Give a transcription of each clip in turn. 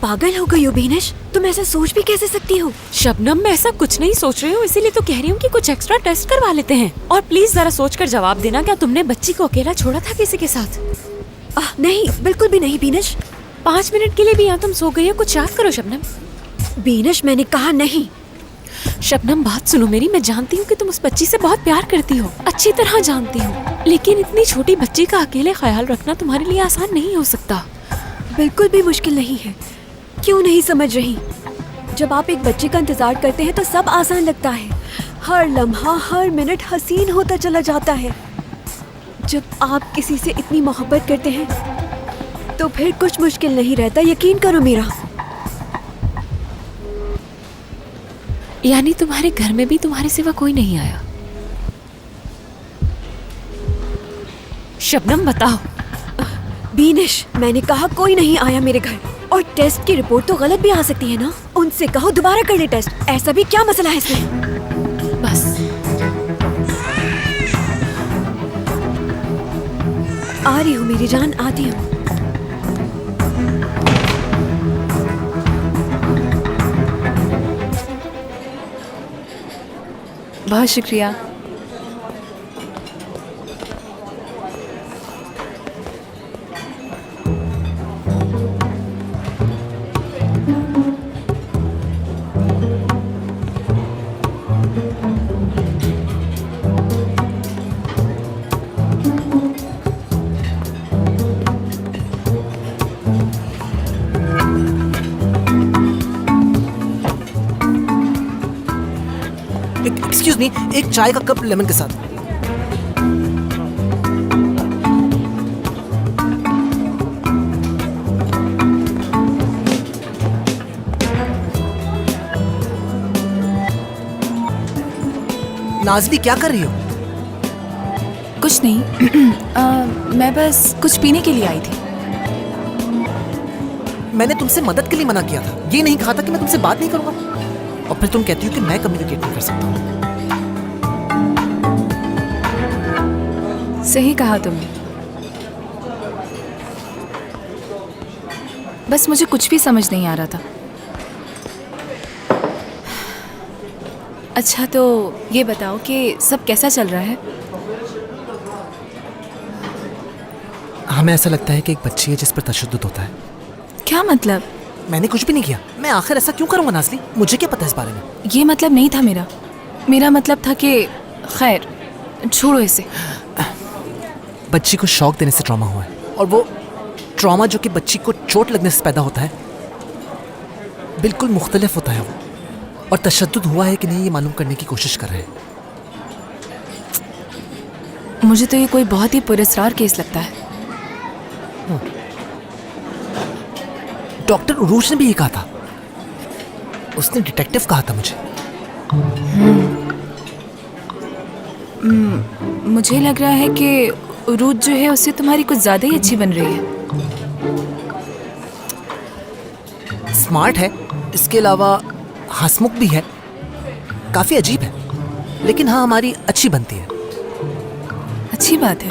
पागल हो गई हो बीनिश? तुम ऐसा सोच भी कैसे सकती हो? शबनम, मैं ऐसा कुछ नहीं सोच रही हूँ, इसीलिए तो कह रही हूँ कि कुछ एक्स्ट्रा टेस्ट करवा लेते हैं। और प्लीज जरा सोचकर जवाब देना, क्या तुमने बच्ची को अकेला छोड़ा था किसी के साथ? नहीं, बिल्कुल भी नहीं बीनिश। 5 मिनट के लिए भी यहाँ तुम सो गई हो, कुछ याद करो शबनम। बीनिश, मैंने कहा नहीं। शबनम, बात सुनो मेरी। मैं जानती हूँ कि तुम उस बच्ची से बहुत प्यार करती हो, अच्छी तरह जानती हो, लेकिन इतनी छोटी बच्ची का अकेले ख्याल रखना तुम्हारे लिए आसान नहीं हो सकता। बिल्कुल भी मुश्किल नहीं है। क्यों नहीं समझ रही? जब आप एक बच्चे का इंतजार करते हैं तो सब आसान लगता है। हर लम्हा, हर मिनट हसीन होता चला जाता है। जब आप किसी से इतनी मोहब्बत करते हैं तो फिर कुछ मुश्किल नहीं रहता, यकीन करो मेरा। यानी तुम्हारे घर में भी तुम्हारे सिवा कोई नहीं आया? शबनम, बताओ। बीनिश, मैंने कहा कोई नहीं आया मेरे घर। और टेस्ट की रिपोर्ट तो गलत भी आ सकती है ना? उनसे कहो दोबारा कर ले टेस्ट। ऐसा भी क्या मसला है इसमें? बस आ रही हूँ मेरी जान, आती हूँ। बहुत शुक्रिया। एक्सक्यूज मी, एक चाय का कप लेमन के साथ। नाज़ली, क्या कर रही हो? कुछ नहीं। मैं बस कुछ पीने के लिए आई थी। मैंने तुमसे मदद के लिए मना किया था, ये नहीं कहा था कि मैं तुमसे बात नहीं करूंगा। और फिर तुम कहती हो कि मैं कम्युनिकेट नहीं कर सकता हूँ। सही कहा तुमने। बस मुझे कुछ भी समझ नहीं आ रहा था। अच्छा, तो ये बताओ कि सब कैसा चल रहा है? हमें ऐसा लगता है कि एक बच्ची है जिस पर तशद्दुद होता है। क्या मतलब? मैंने कुछ भी नहीं किया। मैं आखिर ऐसा क्यों करूंगा नाज़ली? मुझे क्या पता इस बारे में? ये मतलब नहीं था मेरा। मेरा मतलब था कि खैर, छोड़ो इसे। बच्ची को शौक देने से ट्रॉमा हुआ है, और वो ट्रॉमा जो कि बच्ची को चोट लगने से पैदा होता है, बिल्कुल मुख्तलिफ होता है वो। और तशद्दुद हुआ है कि नहीं, ये मालूम करने की कोशिश कर रहे हैं। मुझे तो ये कोई बहुत ही पुरस्कार केस लगता है। डॉक्टर उरूज ने भी ये कहा था। उसने डिटेक्टिव कहा था मुझे। मुझे लग रहा है कि उरूज जो है उससे तुम्हारी कुछ ज़्यादा ही अच्छी बन रही है। स्मार्ट है, इसके अलावा हंसमुख भी है, काफ़ी अजीब है, लेकिन हाँ, हमारी अच्छी बनती है। अच्छी बात है।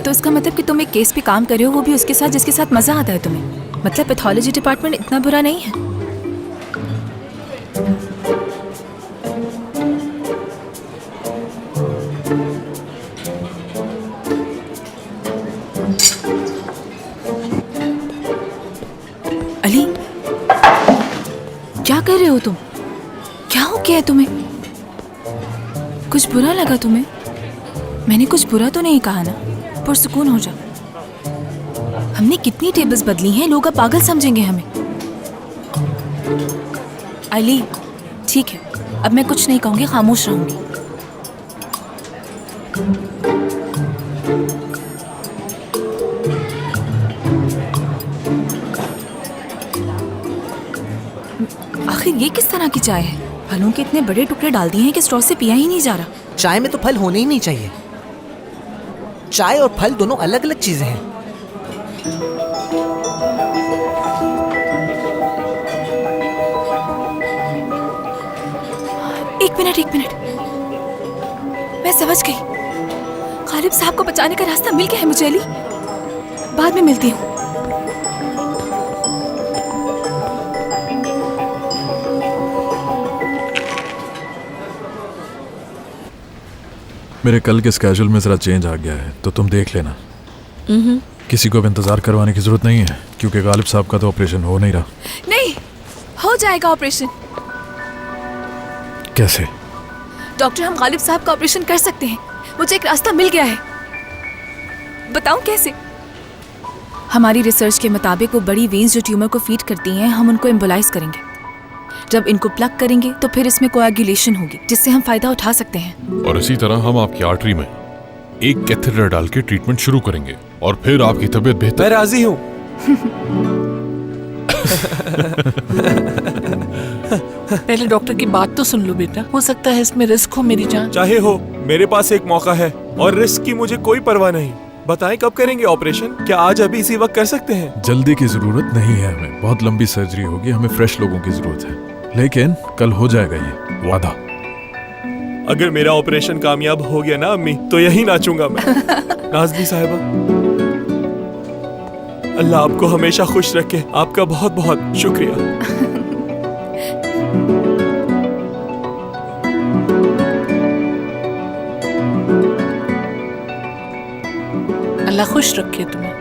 तो इसका मतलब कि तुम एक केस पे काम कर रहे हो, वो भी उसके साथ जिसके साथ मज़ा आता है तुम्हें। मतलब पैथोलॉजी डिपार्टमेंट इतना बुरा नहीं है। अली, क्या कर रहे हो तुम? क्या हो गया है तुम्हें? कुछ बुरा लगा तुम्हें? मैंने कुछ बुरा तो नहीं कहा ना? पुरसुकून हो जा। हमने कितनी टेबल्स बदली हैं, लोग अब पागल समझेंगे हमें। अली, ठीक है, अब मैं कुछ नहीं कहूंगी, खामोश रहूंगी। आखिर ये किस तरह की चाय है? फलों के इतने बड़े टुकड़े डाल दिए हैं कि स्ट्रॉ से पिया ही नहीं जा रहा। चाय में तो फल होने ही नहीं चाहिए। चाय और फल दोनों अलग अलग चीजें हैं। एक मिनट, मैं समझ गई। खालिब साहब को बचाने का रास्ता मिल गया है मुझे। अली, बाद में मिलती हूँ। मेरे कल के स्केड्यूल में ज़रा चेंज आ गया है, तो तुम देख लेना। किसी को अब इंतज़ार करवाने की ज़रूरत नहीं है, क्योंकि गालिब साहब का तो ऑपरेशन हो नहीं रहा। नहीं, हो जाएगा ऑपरेशन। कैसे? डॉक्टर, हम गालिब साहब का ऑपरेशन कर सकते हैं। मुझे एक रास्ता मिल गया है। बताऊं कैसे? हमारी रिसर्च के मुताबिक वो बड़ी वेन्स जो ट्यूमर को फीड करती हैं, हम उनको एम्बोलाइज करेंगे। जब इनको प्लग करेंगे तो फिर इसमें कोएगुलेशन होगी, जिससे हम फायदा उठा सकते हैं। और इसी तरह हम आपकी आर्टरी में एक कैथेटर डाल के ट्रीटमेंट शुरू करेंगे और फिर आपकी तबीयत बेहतर। मैं राजी हूँ। पहले डॉक्टर की बात तो सुन लो बेटा, हो सकता है इसमें रिस्क हो मेरी जान। चाहे हो, मेरे पास एक मौका है और रिस्क की मुझे कोई परवाह नहीं। बताएं कब करेंगे ऑपरेशन? क्या आज अभी इसी वक्त कर सकते हैं? जल्दी की ज़रूरत नहीं है हमें, बहुत लंबी सर्जरी होगी, हमें फ्रेश लोगों की ज़रूरत है, लेकिन कल हो जाएगा ये वादा। अगर मेरा ऑपरेशन कामयाब हो गया ना अम्मी, तो यही नाचूंगा मैं। नाज़नी साहिबा, अल्लाह आपको हमेशा खुश रखे। आपका बहुत बहुत शुक्रिया। अल्लाह खुश रखे तुम्हें।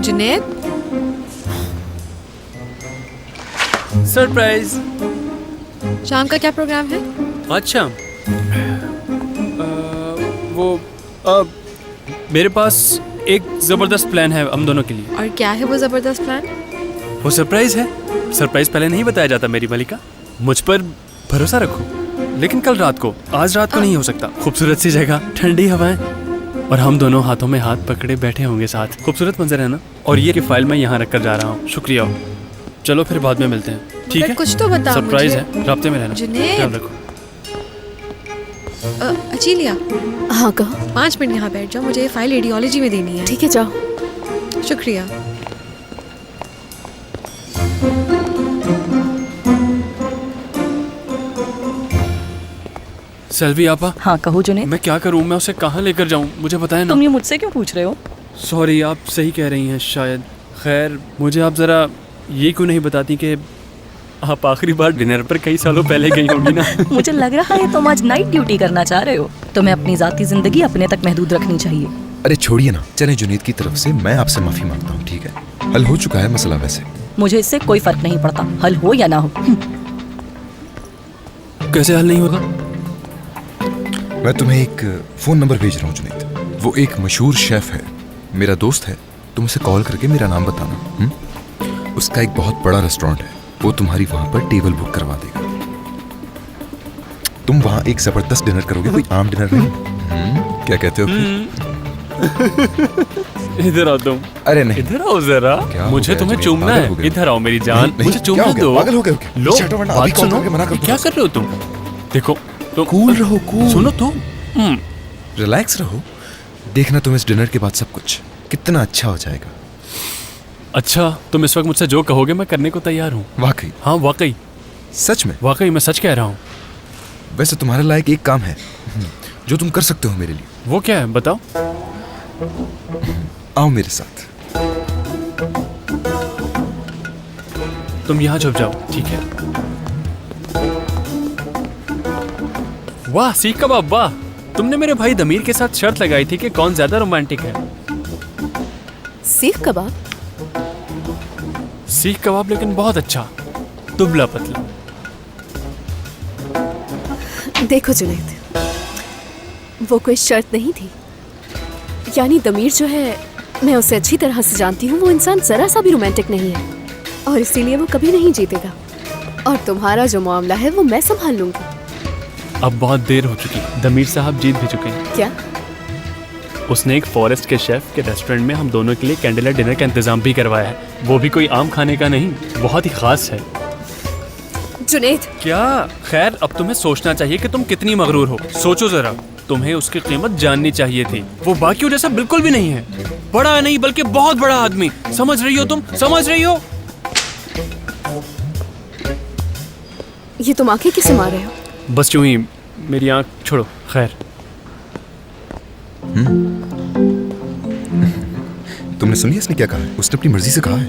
जुनैद, सरप्राइज। शाम का क्या प्रोग्राम है? अच्छा, मेरे पास एक जबरदस्त प्लान है हम दोनों के लिए। और क्या है वो जबरदस्त प्लान? वो सरप्राइज है। सरप्राइज पहले नहीं बताया जाता मेरी मलिका, मुझ पर भरोसा रखो। लेकिन कल रात को, आज रात को नहीं हो सकता। खूबसूरत सी जगह, ठंडी हवाएं और हम दोनों हाथों में हाथ पकड़े बैठे होंगे साथ। खूबसूरत मंजर है ना? और ये कि फाइल मैं यहाँ रख कर जा रहा हूँ। शुक्रिया। चलो फिर बाद में मिलते हैं, ठीक है? कुछ तो बताओ। सरप्राइज है, राब्ते में रहना। जुनैद। ध्यान रखो। अचीलिया, हाँ कहो। 5 मिनट यहाँ बैठ जाओ, मुझे ये फाइल रेडियोलॉजी में देनी है। ठीक है, जाओ। शुक्रिया। सेल्वी आपा। हाँ कहो जुनैद। मैं क्या करूँ, मैं उसे कहाँ लेकर जाऊँ, मुझे बताएं ना। तुम ये मुझसे क्यों पूछ रहे हो? सॉरी, आप सही कह रही हैं शायद। खैर, मुझे आप ज़रा ये क्यों नहीं बताती कि आप आखिरी बार डिनर पर कई सालों पहले गई होंगी ना? मुझे लग रहा है तुम आज नाइट ड्यूटी करना चाह रहे हो। तुम्हें अपनी जाती जिंदगी अपने तक महदूद रखनी चाहिए। अरे छोड़िए ना, चले जुनैद की तरफ से मैं आपसे माफी मांगता हूँ, ठीक है? हल हो चुका है मसला वैसे। मुझे इससे कोई फर्क नहीं पड़ता, हल हो या ना हो। कैसे हल नहीं होगा? मैं तुम्हें एक फोन नंबर भेज रहा हूँ जुनैद। वो एक मशहूर शेफ है, मेरा दोस्त है। तुम उसे कॉल करके मेरा नाम बताना। उसका एक बहुत बड़ा रेस्टोरेंट है, वो तुम्हारी वहां पर टेबल बुक करवा देगा। तुम वहां एक जबरदस्त डिनर करोगे, कोई आम डिनर नहीं। क्या कहते हो? इधर आओ तुम। अरे नहीं, इधर आओ जरा, मुझे तुम्हें चूमना है। इधर आओ मेरी जान, मुझे चूमने दो। पागल हो गए? लो, बात सुनो। क्या कर रहे हो तुम? देखो तो कूल रहो, कूल। सुनो तो, रिलैक्स रहो। देखना तुम इस डिनर के बाद सब कुछ कितना अच्छा हो जाएगा। अच्छा, तुम इस वक्त मुझसे जो कहोगे मैं करने को तैयार हूँ। वाकई? हाँ वाकई, सच में? वाकई मैं सच कह रहा हूँ। वैसे तुम्हारे लायक एक काम है जो तुम कर सकते हो मेरे लिए। वो क्या है, बताओ। आओ मेरे साथ। तुम यहाँ छुप जाओ, ठीक है? वाह, सीख कबाब, वाह। तुमने मेरे भाई दमीर के साथ शर्त लगाई थी कि कौन ज्यादा रोमांटिक है। सीख कबाब? सीख कबाब, लेकिन बहुत अच्छा, दुबला पतला। देखो जुनैद, वो कोई शर्त नहीं थी। यानी दमीर जो है, मैं उसे अच्छी तरह से जानती हूँ। वो इंसान जरा सा भी रोमांटिक नहीं है और इसीलिए वो कभी नहीं जीतेगा। और तुम्हारा जो मामला है वो मैं संभाल लूंगी। अब बहुत देर हो चुकी, दमीर साहब जीत भी चुके हैं। क्या? उसने एक फॉरेस्ट के शेफ के रेस्टोरेंट में हम दोनों के लिए कैंडल डिनर का इंतजाम भी करवाया है। वो भी कोई आम खाने का नहीं, बहुत ही खास है। जुनैद, क्या? खैर, अब तुम्हें सोचना चाहिए कि तुम कितनी मगरूर हो। सोचो जरा, तुम्हें उसकी कीमत जाननी चाहिए थी। वो बाकियों जैसा बिल्कुल भी नहीं है। बड़ा नहीं बल्कि बहुत बड़ा आदमी। समझ रही हो तुम? समझ रही हो? ये तुम आंखें किसे मार रहे हो? बस यूं ही, मेरी आंख छोड़ो। खैर, तुमने सुनी इसने क्या कहा है? उसने अपनी मर्जी से कहा है।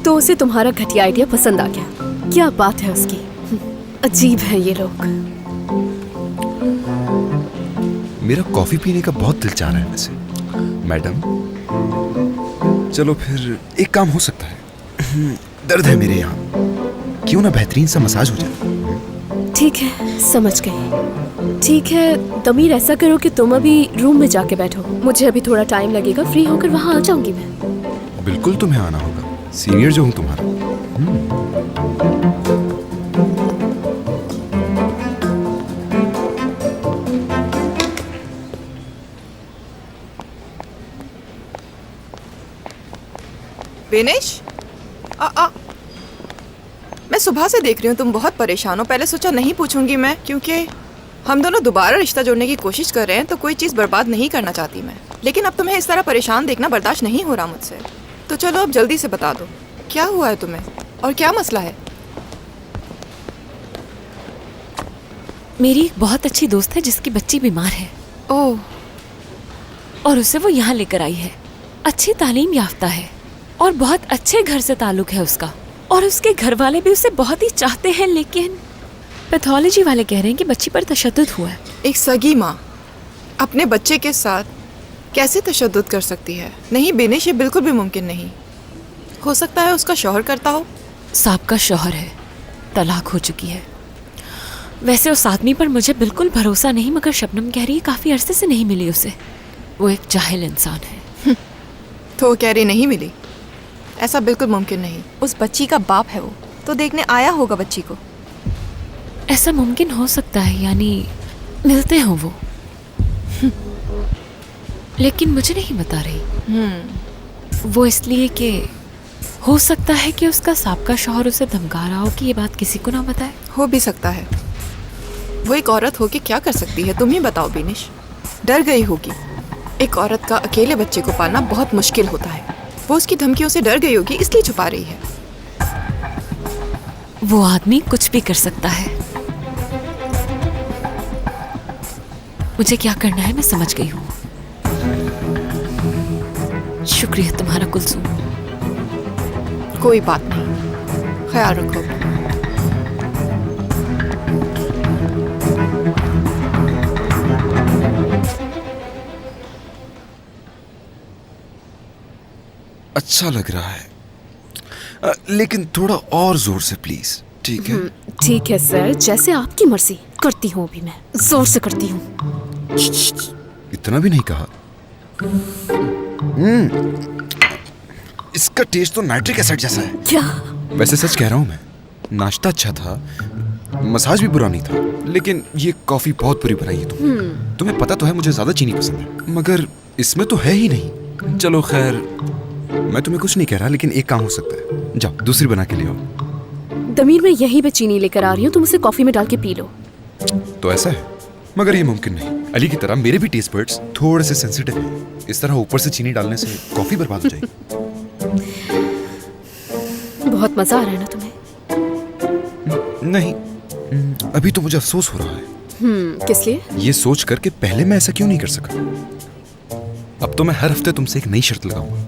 तो उसे तुम्हारा घटिया आइडिया पसंद आ गया। क्या बात है उसकी। अजीब है ये लोग। मेरा कॉफी पीने का बहुत दिल चाह रहा है वैसे मैडम। चलो फिर एक काम हो सकता है। दर्द है मेरे यहाँ, क्यों ना बेहतरीन सा मसाज हो जाए। ठीक है, समझ गई। ठीक है दमीर, ऐसा करो कि तुम अभी रूम में जाके बैठो। मुझे अभी थोड़ा टाइम लगेगा, फ्री होकर वहाँ आ जाऊंगी मैं। बिल्कुल तुम्हें आना होगा, सीनियर जो हूँ तुम्हारा। विनेश, मैं सुबह से देख रही हूँ तुम बहुत परेशान हो। पहले सोचा नहीं पूछूंगी मैं, क्योंकि हम दोनों दोबारा रिश्ता जोड़ने की कोशिश कर रहे हैं, तो कोई चीज़ बर्बाद नहीं करना चाहती मैं। लेकिन अब तुम्हें इस तरह परेशान देखना बर्दाश्त नहीं हो रहा मुझसे। तो चलो अब जल्दी से बता दो, क्या हुआ है तुम्हें और क्या मसला है? मेरी एक बहुत अच्छी दोस्त है जिसकी बच्ची बीमार है। ओह। और उसे वो यहाँ लेकर आई है। अच्छी तालीम याफ्ता है और बहुत अच्छे घर से ताल्लुक है उसका, और उसके घर वाले भी उसे बहुत ही चाहते हैं। लेकिन पैथोलॉजी वाले कह रहे हैं कि बच्ची पर तशद्दुद हुआ है। एक सगी माँ अपने बच्चे के साथ कैसे तशद्दुद कर सकती है? नहीं बेनिश, ये बिल्कुल भी मुमकिन नहीं। हो सकता है उसका शौहर करता हो। साहब शौहर है, तलाक हो चुकी है। वैसे उस आदमी पर मुझे बिल्कुल भरोसा नहीं, मगर शबनम कह रही है काफ़ी अरसे से नहीं मिली उसे। वो एक जाहिल इंसान है। तो वो कह रही नहीं मिली? ऐसा बिल्कुल मुमकिन नहीं। उस बच्ची का बाप है वो, तो देखने आया होगा बच्ची को। ऐसा मुमकिन हो सकता है, यानी मिलते हो वो। लेकिन मुझे नहीं बता रही। वो इसलिए कि हो सकता है कि उसका साबका शौहर उसे धमका रहा हो कि ये बात किसी को ना बताए। हो भी सकता है। वो एक औरत हो के क्या कर सकती है, तुम ही बताओ बिनिश। डर गई होगी। एक औरत का अकेले बच्चे को पालना बहुत मुश्किल होता है। वो उसकी धमकियों से डर गई होगी, इसलिए छुपा रही है। वो आदमी कुछ भी कर सकता है। मुझे क्या करना है मैं समझ गई हूँ। शुक्रिया तुम्हारा कुलसुम। कोई बात नहीं, ख्याल रखो। अच्छा लग रहा है, लेकिन थोड़ा और जोर से प्लीज। ठीक है? ठीक है सर, जैसे आपकी मर्जी। करती हूँ अभी, मैं जोर से करती हूँ। इतना भी नहीं कहा। इसका टेस्ट तो नाइट्रिक एसिड जैसा है। क्या? वैसे सच कह रहा हूँ मैं, नाश्ता अच्छा था, मसाज भी बुरा नहीं था, लेकिन ये कॉफी बहुत बुरी बनाई है तुमने। तुम्हें पता तो है मुझे ज्यादा चीनी पसंद है, मगर इसमें तो है ही नहीं। चलो खैर, मैं तुम्हें कुछ नहीं कह रहा, लेकिन एक काम हो सकता है। जाओ दूसरी बना के ले आओ। दमीर, मैं यहीं पे चीनी लेकर आ रही हूँ, तुम उसे कॉफी में डाल के पी लो। तो ऐसा है, मगर ये मुमकिन नहीं। अली की तरह मेरे भी टेस्ट बड्स थोड़े से सेंसिटिव हैं। इस तरह ऊपर से चीनी डालने से कॉफी बर्बाद हो जाएगी। बहुत मजा आ रहा है ना तुम्हें? नहीं, अभी तो मुझे अफसोस हो रहा है। किस लिए? ये सोच कर कि पहले मैं ऐसा क्यों नहीं कर सका। अब तो मैं हर हफ्ते तुमसे एक नई शर्त लगाऊंगा।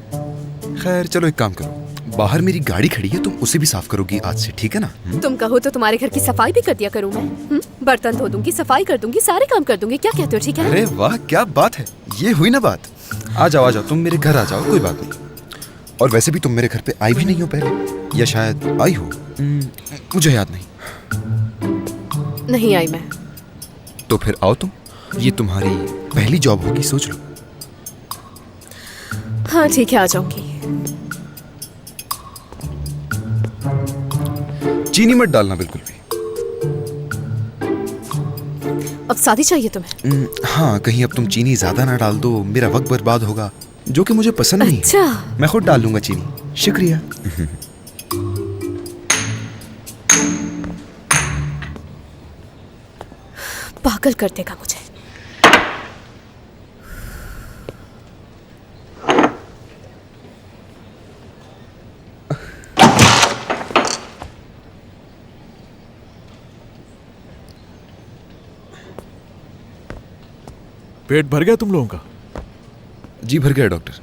खैर चलो एक काम करो, बाहर मेरी गाड़ी खड़ी है, तुम उसे भी साफ करोगी आज से, ठीक है ना? तुम कहो तो तुम्हारे घर की सफाई भी कर दिया करूँ मैं। बर्तन धो दूंगी, सफाई कर दूंगी, सारे काम कर दूंगी। क्या कहते हो? ठीक है? अरे वाह, क्या बात है, ये हुई ना बात। आ जाओ तुम मेरे घर आ जाओ, कोई बात नहीं। और वैसे भी तुम मेरे घर पे आई भी नहीं हो पहले, या शायद आई हो, मुझे याद नहीं। नहीं आई मैं। तो फिर आओ तुम, ये तुम्हारी पहली जॉब होगी, सोच लो। हाँ ठीक है, आ जाऊंगी। चीनी मत डालना बिल्कुल भी। अब शादी चाहिए तुम्हें? हाँ, कहीं अब तुम चीनी ज्यादा ना डाल दो, मेरा वक्त बर्बाद होगा, जो कि मुझे पसंद नहीं है। अच्छा। मैं खुद डाल लूंगा चीनी। शुक्रिया। पागल कर देगा मुझे। पेट भर गया तुम लोगों का? जी भर गया डॉक्टर।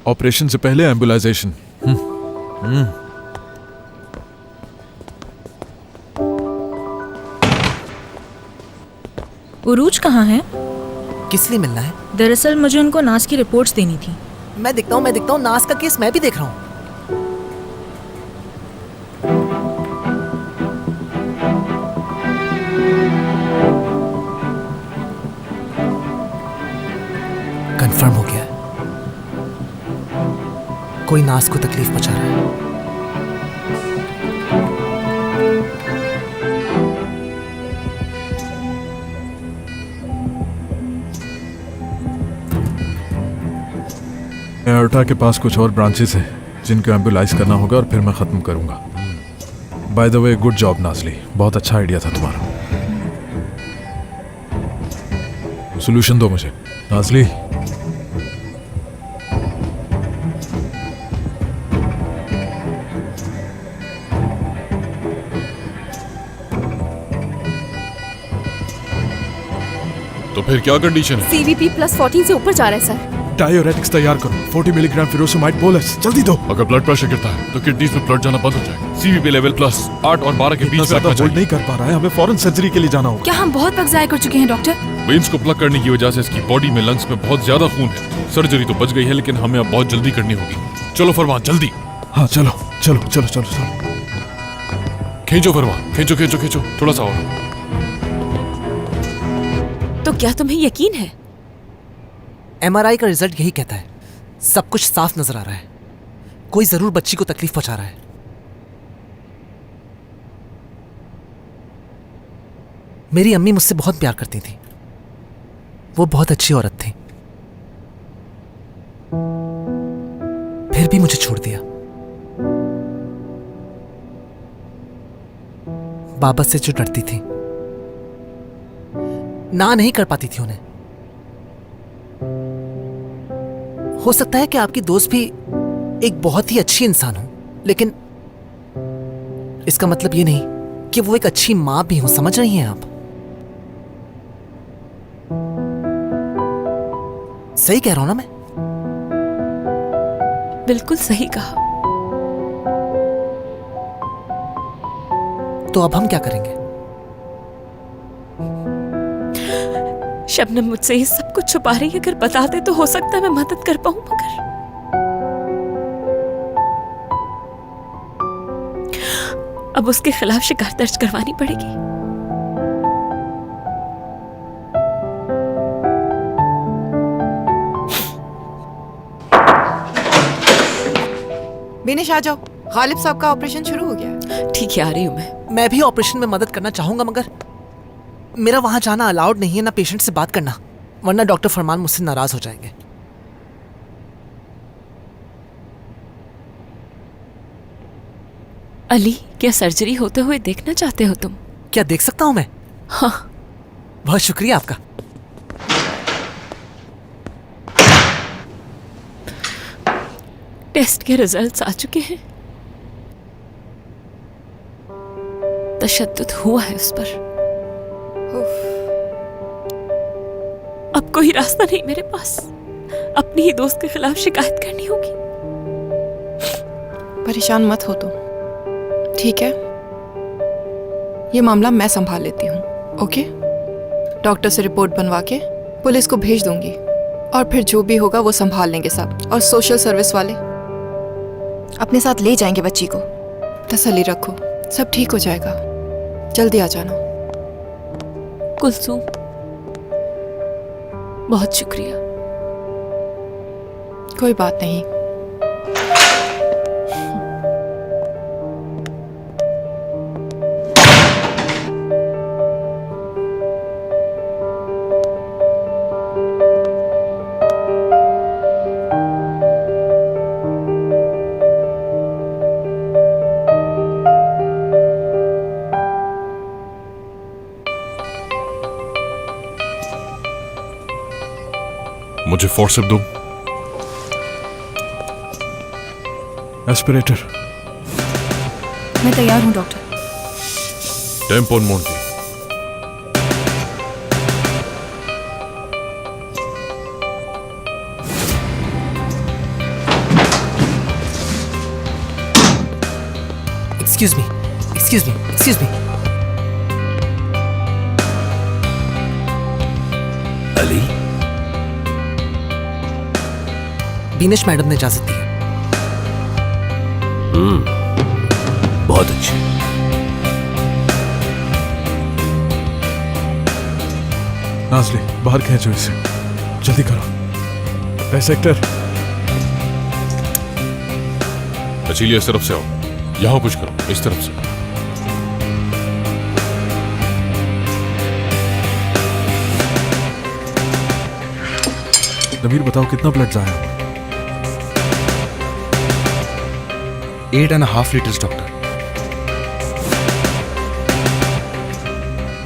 ऑपरेशन से पहले एम्बुलाइजेशन। उरूज कहाँ है? किस लिए मिलना है? दरअसल मुझे उनको नास की रिपोर्ट्स देनी थी। मैं दिखता हूँ नास का केस मैं भी देख रहा हूँ। कंफर्म हो गया, कोई नास को तकलीफ पहुंचा रहा है। एयरटा के पास कुछ और ब्रांचेस हैं जिनको एम्बुलाइज करना होगा और फिर मैं ख़त्म करूंगा। By the way, good job Nazli, बहुत अच्छा आइडिया था तुम्हारा। सोल्यूशन दो मुझे नाजली। तो फिर क्या कंडीशन है? CVP +14 से ऊपर जा रहा है सर। डायोरेटिक्स तैयार करो, 40 मिलीग्राम फिरोसमाइड बोलस, जल्दी दो। अगर ब्लड प्रेशर गिरता है तो किडनीज में ब्लड जाना बंद हो जाएगा। CVP लेवल +8 और 12 के बीच में रखना होल्ड चाहिए। नहीं कर पा रहा है, हमें फौरन सर्जरी के लिए जाना होगा। क्या हम बहुत वक्त जाया कर चुके हैं डॉक्टर? वेन्स को प्लग करने की वजह से इसकी बॉडी में, लंग्स में बहुत ज्यादा खून है। सर्जरी तो बच गई है, लेकिन हमें अब बहुत जल्दी करनी होगी। चलो फरमान, जल्दी। हाँ चलो चलो चलो चलो चलो। खींचो फरमान, खींचो खींचो खींचो, थोड़ा सा और। तो क्या तुम्हें यकीन है? MRI का रिजल्ट यही कहता है, सब कुछ साफ नजर आ रहा है। कोई जरूर बच्ची को तकलीफ पहुंचा रहा है। मेरी अम्मी मुझसे बहुत प्यार करती थी, वो बहुत अच्छी औरत थी, फिर भी मुझे छोड़ दिया। बाबा से जो डरती थी, ना नहीं कर पाती थी उन्हें। हो सकता है कि आपकी दोस्त भी एक बहुत ही अच्छी इंसान हो, लेकिन इसका मतलब ये नहीं कि वो एक अच्छी मां भी हो। समझ रही हैं आप? सही कह रहा हूं ना मैं? बिल्कुल सही कहा। तो अब हम क्या करेंगे? शबनम मुझसे ये सब कुछ छुपा रही है, अगर बता दे तो हो सकता है मैं मदद कर पाऊं, मगर अब उसके खिलाफ शिकायत दर्ज करवानी पड़ेगी। बिनेश आ जाओ, गालिब साहब का ऑपरेशन शुरू हो गया है। ठीक है, आ रही हूं मैं भी ऑपरेशन में मदद करना चाहूंगा, मगर मेरा वहां जाना अलाउड नहीं है, ना पेशेंट से बात करना, वरना डॉक्टर फरमान मुझसे नाराज हो जाएंगे। अली, क्या सर्जरी होते हुए देखना चाहते हो तुम? क्या देख सकता हूं मैं? हाँ। बहुत शुक्रिया आपका। टेस्ट के रिजल्ट्स आ चुके हैं। तशद्दुद हुआ है उस पर। अब कोई रास्ता नहीं मेरे पास, अपनी ही दोस्त के खिलाफ शिकायत करनी होगी। परेशान मत हो तुम, ठीक है? ये मामला मैं संभाल लेती हूँ, ओके? डॉक्टर से रिपोर्ट बनवा के पुलिस को भेज दूंगी, और फिर जो भी होगा वो संभाल लेंगे सब। और सोशल सर्विस वाले अपने साथ ले जाएंगे बच्ची को। तसल्ली रखो, सब ठीक हो जाएगा। जल्दी आ जाना। कुलसूम, बहुत शुक्रिया। कोई बात नहीं। मुझे फोर्सेप दो। एस्पिरेटर। मैं तैयार हूँ डॉक्टर। टेम्पोन मोंटी। Excuse me, excuse me, excuse me. Ali, बीनेश मैडम ने इजाजत दी है। बहुत अच्छी। नाज़ली, बाहर खींचो इसे, जल्दी करो। सेक्टर। अचीलिया इस तरफ से आओ, यहाँ पुश करो, इस तरफ से। नवीर बताओ कितना ब्लड जाया? 8.5 लीटर्स डॉक्टर।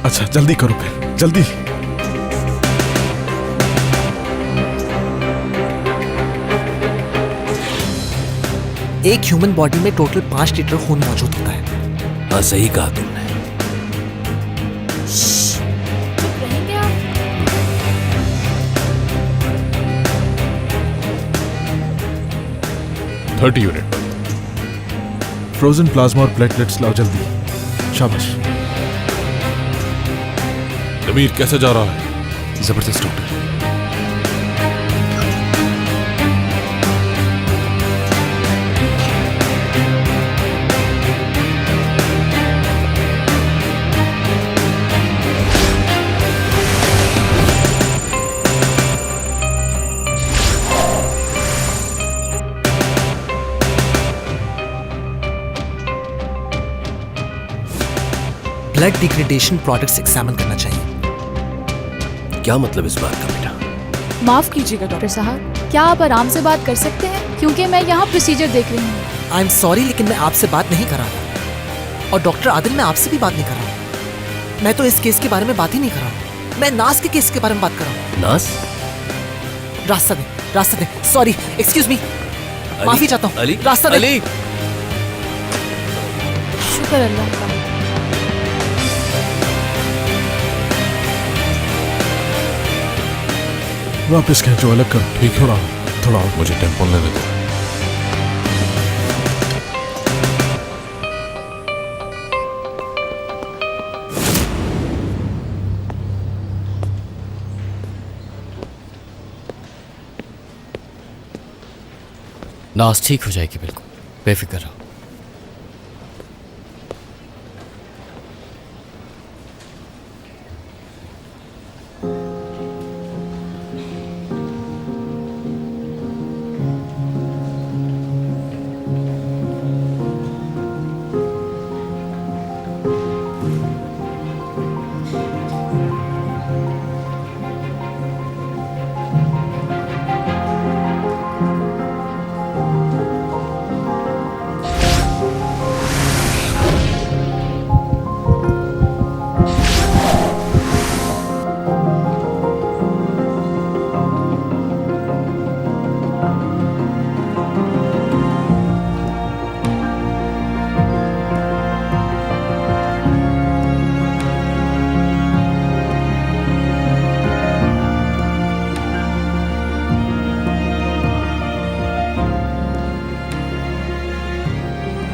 अच्छा जल्दी करो फिर, जल्दी। एक ह्यूमन बॉडी में टोटल 5 लीटर खून मौजूद होता है। हाँ सही कहा तुमने। रहेंगे आप? $30 यूनिट। फ्रोजन प्लाज्मा और प्लेटलेट्स लाओ जल्दी। शाबाश। नवीर कैसे जा रहा है? जबरदस्त doctor. Blood degradation products examine करना चाहिए। क्या मतलब इस बात का बेटा? माफ कीजिएगा डॉक्टर साहब, क्या आप आराम से बात कर सकते हैं? क्योंकि मैं यहाँ प्रोसीजर देख रही हूँ। आई एम सॉरी, लेकिन मैं आपसे बात नहीं कर रहा था। और डॉक्टर आदिल, मैं आपसे भी बात नहीं कर रहा हूँ। मैं तो इस केस के बारे में बात ही नहीं कर रहा हूँ। मैं नास के केस के बारे में बात कर रहा हूँ। नास? रास्ता दे, रास्ता दे। सॉरी, एक्सक्यूज मी, माफी चाहता हूँ। अली, रास्ता दे। अली। शुक्र अल्लाह का। वापस खींचो, अलग करो। ठीक है, थोड़ा और मुझे टेम्पोन लेने दो। नास ठीक हो जाएगी, बिल्कुल बेफिक्र रहो।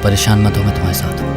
परेशान मत हो, मैं तुम्हारे साथ हूँ।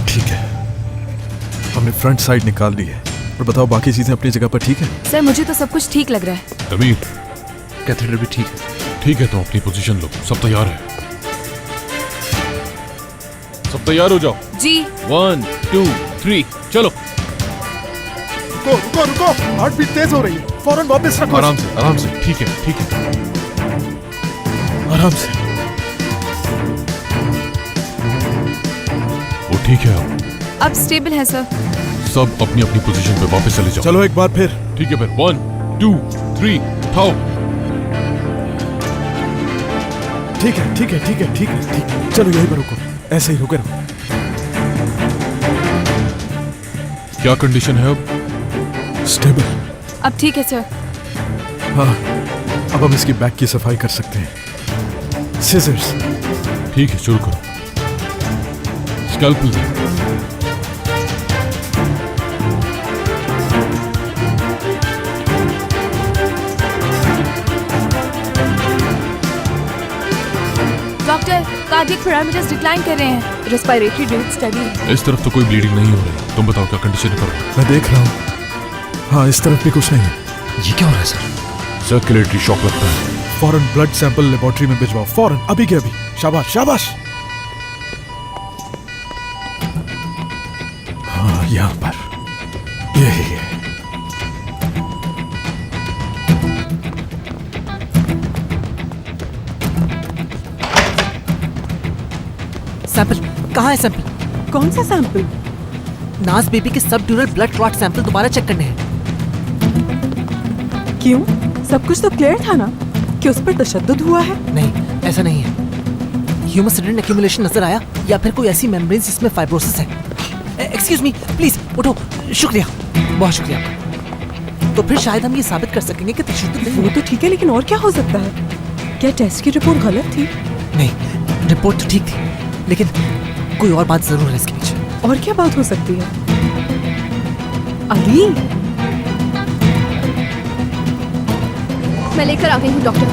ठीक है, हमने फ्रंट साइड निकाल ली है। और बताओ बाकी चीजें अपनी जगह पर ठीक है? सर मुझे तो सब कुछ ठीक लग रहा है। नवीर, कैथेटर भी ठीक है। ठीक है, तो अपनी पोजीशन लो, सब तैयार है। सब तैयार हो जाओ। जी। 1 2 3 चलो। रुको रुको रुको, हार्ट बीट तेज हो रही है, फौरन वापस रखो। आराम से, ठीक है ठीक है, आराम से। वो ठीक है अब स्टेबल है सर। सब अपनी अपनी पोजीशन पे वापस चले जाओ। चलो एक बार फिर। ठीक है फिर 1 2 3 उठाओ। ठीक है ठीक है ठीक है ठीक है ठीक है, चलो यहीं पर रुको, ऐसे ही रुके रहो। क्या कंडीशन है अब? स्टेबल। अब ठीक है सर। हाँ, अब हम इसकी बैक की सफाई कर सकते हैं। सिजर्स। ठीक है, शुरू करो। स्कैल्पेल दे। डॉक्टर, कार्डियक पैरामीटर्स डिक्लाइन कर रहे हैं। Respiratory rate study. इस तरफ तो कोई ब्लीडिंग नहीं हो रही। तुम बताओ क्या कंडीशन है? करो। मैं देख रहा हूँ। हाँ, इस तरफ भी कुछ नहीं है। ये क्या हो रहा है सर? सर्कुलेटरी शॉक लगता है। फौरन ब्लड सैंपल लेबोरेटरी में भिजवाओ, फौरन, अभी के अभी। शाबाश शाबाश। हाँ, यहाँ पर यही है। सैंपल कहाँ है? सैंपल कौन सा सैंपल? नाज बेबी के सब ड्यूरल ब्लड क्लॉट सैंपल दोबारा चेक करने हैं। क्यों? सब कुछ तो क्लियर था ना कि उस पर तशद्दुद हुआ है। नहीं, ऐसा नहीं है। ह्यूमन एक्यूमुलेशन नजर आया या फिर कोई ऐसी मेम्ब्रेन्स जिसमें फाइब्रोसिस है। एक्सक्यूज मी, प्लीज उठो। शुक्रिया, बहुत शुक्रिया। तो फिर शायद हम ये साबित कर सकेंगे कि तशद्दुद नहीं। वो तो ठीक है, लेकिन और क्या हो सकता है? क्या टेस्ट की रिपोर्ट गलत थी? नहीं, रिपोर्ट तो ठीक थी, लेकिन कोई और बात जरूर है इसके पीछे। और क्या बात हो सकती है? अली, मैं लेकर आ गई हूँ डॉक्टर।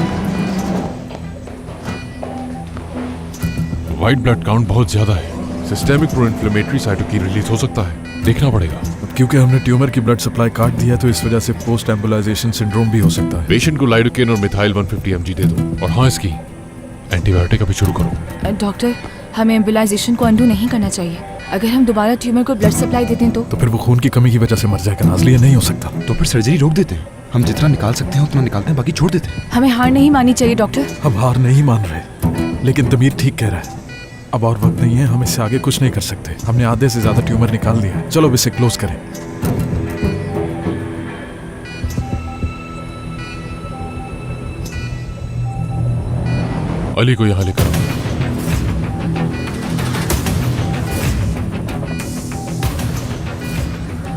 व्हाइट ब्लड काउंट बहुत ज्यादा है। Systemic pro inflammatory cytokine release हो सकता है, देखना पड़ेगा। अब क्योंकि हमने ट्यूमर की ब्लड सप्लाई काट दिया तो इस वजह से पोस्ट एम्बुलाइजेशन सिंड्रोम भी हो सकता है। पेशेंट को लाइडोकेन और मिथाइल 150 mg दे दो। और हाँ, इसकी एंटीबायोटिक अभी शुरू करो। डॉक्टर, हमें एम्बुलाइजेशन को अंडू नहीं करना चाहिए। अगर हम दोबारा ट्यूमर को ब्लड सप्लाई देते हैं तो फिर वो खून की कमी की वजह से मर जाएगा। नाज़ली, ये नहीं हो सकता। तो फिर सर्जरी रोक देते हैं। हम जितना निकाल सकते हैं उतना निकालते हैं, बाकी छोड़ देते हैं। हमें हार नहीं माननी चाहिए डॉक्टर। हम हार नहीं मान रहे, लेकिन तमीर ठीक कह रहा है। अब और वक्त नहीं है, हम इससे आगे कुछ नहीं कर सकते। हमने आधे से ज्यादा ट्यूमर निकाल दिया है। चलो अब इसे क्लोज करें। अली को यहाँ लेकर आओ।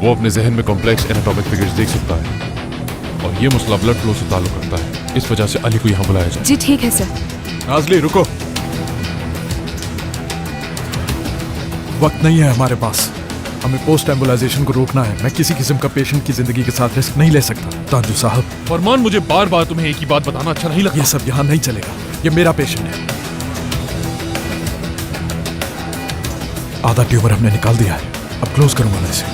वो अपने जहन में कॉम्प्लेक्स एनाटॉमिक फिगर्स देख सकता है और ये मसला ब्लड फ्लो से ताल्लुक रखता है। इस वजह से अली को यहाँ बुलाया जाए। जी ठीक है सर। नाज़ली रुको, वक्त नहीं है हमारे पास। हमें पोस्ट एम्बुलाइजेशन को रोकना है। मैं किसी किस्म का पेशेंट की जिंदगी के साथ रिस्क नहीं ले सकता। ताजू साहब। फरमान, मुझे बार बार तुम्हें एक ही बात बताना अच्छा नहीं लगता। ये सब यहाँ नहीं चलेगा। ये मेरा पेशेंट है। आधा ट्यूमर हमने निकाल दिया है, अब क्लोज करूंगा मैं इसे।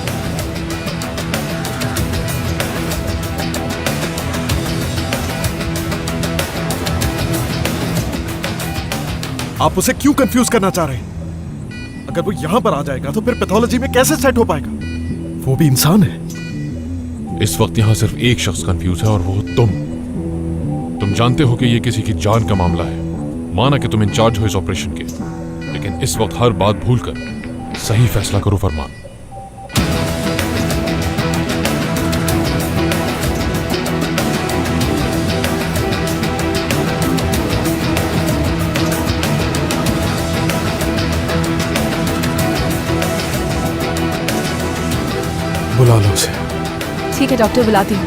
आप उसे क्यों कंफ्यूज करना चाह रहे हैं? अगर वो यहां पर आ जाएगा तो फिर पैथोलॉजी में कैसे सेट हो पाएगा? वो भी इंसान है। इस वक्त यहाँ सिर्फ एक शख्स कंफ्यूज है और वो तुम। तुम जानते हो कि ये किसी की जान का मामला है। माना कि तुम इंचार्ज हो इस ऑपरेशन के, लेकिन इस वक्त हर बात भूलकर सही फैसला करो। फरमान। बुला लो उसे। ठीक है डॉक्टर, बुलाती हूँ।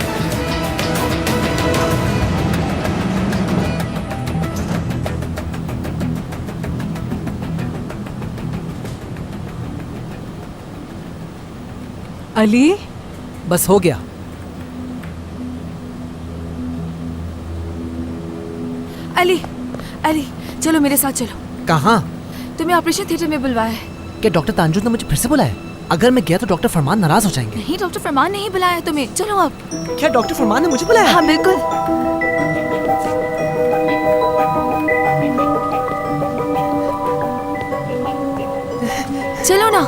अली, बस हो गया। अली, अली चलो मेरे साथ चलो। कहाँ? तुम्हें ऑपरेशन थिएटर में बुलवाया है। क्या डॉक्टर तांजुद ने मुझे फिर से बुलाया? अगर मैं गया तो डॉक्टर फरमान नाराज हो जाएंगे। नहीं, डॉक्टर फरमान ने ही बुलाया तुम्हें। चलो अब। क्या डॉक्टर फरमान ने मुझे बुलाया? हाँ बिल्कुल। चलो ना।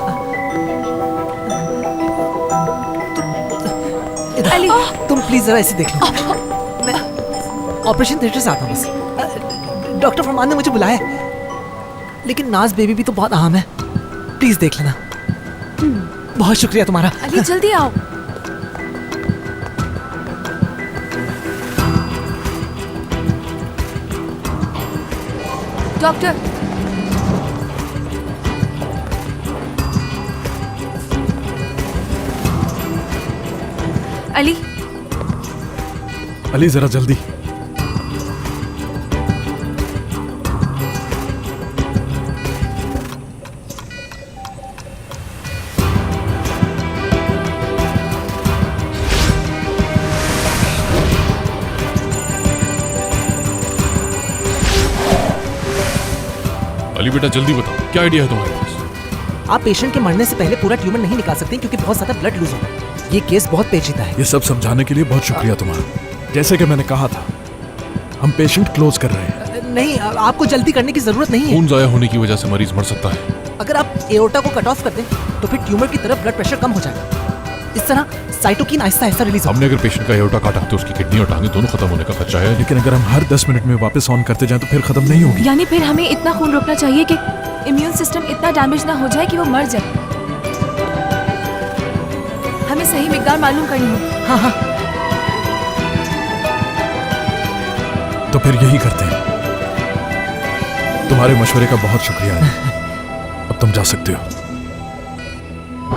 अली तुम प्लीज जरा ऐसे देख लो। मैं ऑपरेशन थिएटर से आता हूँ बस। डॉक्टर फरमान ने मुझे बुलाया है, लेकिन नाज बेबी भी तो बहुत अहम है। प्लीज देख लेना। बहुत शुक्रिया तुम्हारा। अली जल्दी आओ। डॉक्टर, अली अली जरा जल्दी। अली बेटा जल्दी बताओ, क्या आइडिया है तुम्हारे पास? आप पेशेंट के मरने से पहले पूरा ट्यूमर नहीं निकाल सकते क्योंकि बहुत ज्यादा ब्लड लूज होगा। ये केस बहुत पेचीदा है। ये सब समझाने के लिए बहुत शुक्रिया तुम्हारा। जैसे कि मैंने कहा था, हम पेशेंट क्लोज कर रहे हैं। नहीं, आपको जल्दी करने की जरूरत नहीं है। खून जाया होने की वजह से मरीज मर सकता है। अगर आप एओर्टा को कट ऑफ कर दें तो फिर ट्यूमर की तरफ ब्लड प्रेशर कम हो जाएगा। इस तरह साइटोकिन आहिस्ता आहिस्ता रिलीज हमने अगर पेशेंट का एओर्टा काटा तो उसकी किडनी और टांगे दोनों खत्म होने का खर्चा है। लेकिन अगर हम हर 10 मिनट में वापस ऑन करते जाएं तो फिर खत्म नहीं होगी। यानी फिर हमें इतना खून रोकना चाहिए कि इम्यून सिस्टम इतना डैमेज ना हो जाए कि वो मर जाए। हमें सही मिकदार मालूम करनी होगी। हाँ हाँ, तो फिर यही करते हैं। तुम्हारे मशवरे का बहुत शुक्रिया। अब तुम जा सकते हो।